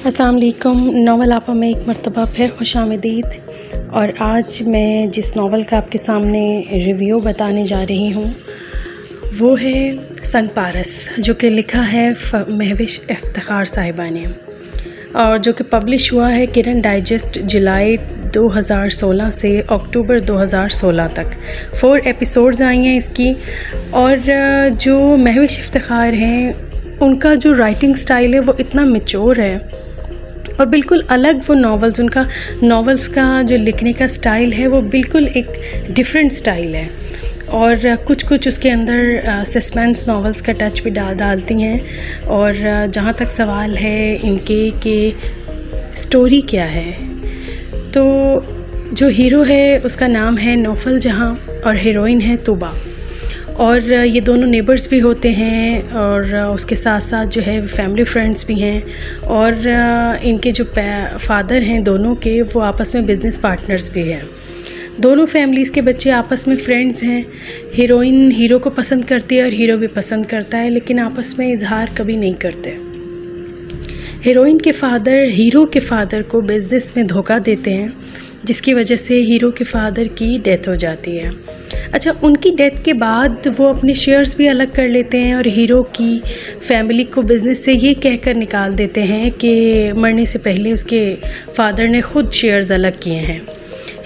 अस्सलाम वालेकुम। नावल आपा में एक मरतबा फिर खुशामदीद। और आज मैं जिस नावल का आपके सामने रिव्यू बताने जा रही हूँ वो है सन पारस, जो कि लिखा है महविश इफ्तिखार साहिबा ने और जो कि पब्लिश हुआ है किरण डाइजेस्ट जुलाई 2016 से अक्टूबर 2016 तक। 4 एपिसोड्स आई हैं इसकी। और जो महविश इफ्तिखार हैं उनका जो राइटिंग स्टाइल है वो इतना मैच्योर है और बिल्कुल अलग वो उनका नॉवेल्स का जो लिखने का स्टाइल है वो बिल्कुल एक डिफरेंट स्टाइल है। और कुछ उसके अंदर सस्पेंस नॉवेल्स का टच भी डालती हैं। और जहाँ तक सवाल है इनके कि स्टोरी क्या है, तो जो हीरो है उसका नाम है नौफल जहाँ और हीरोइन है तूबा। और ये दोनों नेबर्स भी होते हैं और उसके साथ साथ जो है फैमिली फ्रेंड्स भी हैं। और इनके जो फादर हैं दोनों के, वो आपस में बिज़नेस पार्टनर्स भी हैं। दोनों फैमिलीज़ के बच्चे आपस में फ्रेंड्स हैं। हीरोइन हीरो को पसंद करती है और हीरो भी पसंद करता है, लेकिन आपस में इजहार कभी नहीं करते। हीरोइन के फादर हीरो के फादर को बिज़नेस में धोखा देते हैं, जिसकी वजह से हीरो के फादर की डेथ हो जाती है। अच्छा, उनकी डेथ के बाद वो अपने शेयर्स भी अलग कर लेते हैं और हीरो की फैमिली को बिज़नेस से ये कहकर निकाल देते हैं कि मरने से पहले उसके फादर ने ख़ुद शेयर्स अलग किए हैं।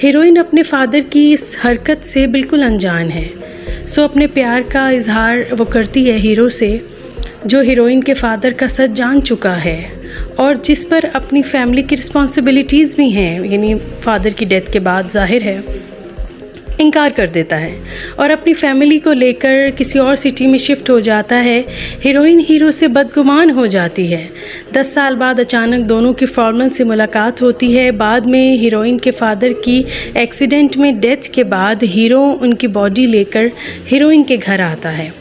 हीरोइन अपने फादर की इस हरकत से बिल्कुल अनजान है। सो अपने प्यार का इजहार वो करती है हीरो से, जो हीरोइन के फादर का सच जान चुका है और जिस पर अपनी फैमिली की रिस्पॉन्सिबिलिटीज़ भी हैं, यानी फादर की डेथ के बाद ज़ाहिर है इनकार कर देता है और अपनी फैमिली को लेकर किसी और सिटी में शिफ्ट हो जाता है। हीरोइन हीरो से बदगुमान हो जाती है। 10 साल बाद अचानक दोनों की फॉर्मल से मुलाकात होती है। बाद में हीरोइन के फादर की एक्सीडेंट में डेथ के बाद हीरो उनकी बॉडी लेकर हीरोइन के घर आता है।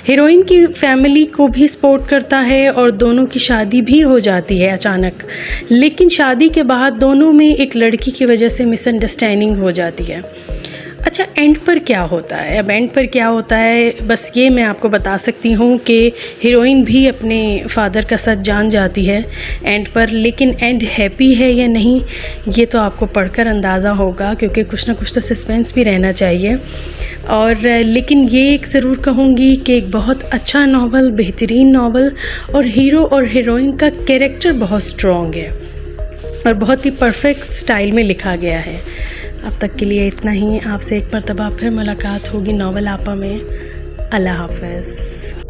हीरोइन की फैमिली को भी सपोर्ट करता है और दोनों की शादी भी हो जाती है अचानक। लेकिन शादी के बाद दोनों में एक लड़की की वजह से मिसअंडरस्टैंडिंग हो जाती है। अच्छा, एंड पर क्या होता है? अब एंड पर क्या होता है बस ये मैं आपको बता सकती हूँ कि हीरोइन भी अपने फादर का सच जान जाती है एंड पर, लेकिन एंड हैप्पी है या नहीं ये तो आपको पढ़कर अंदाज़ा होगा, क्योंकि कुछ ना कुछ तो सस्पेंस भी रहना चाहिए। और लेकिन ये एक ज़रूर कहूँगी कि एक बहुत अच्छा नावल, बेहतरीन नावल, और हीरो और हीरोइन का कैरेक्टर बहुत स्ट्रॉन्ग है और बहुत ही परफेक्ट स्टाइल में लिखा गया है। अब तक के लिए इतना ही। आपसे एक मरतबा फिर मुलाकात होगी नावल आपा में। अल्लाह हाफ़िज़।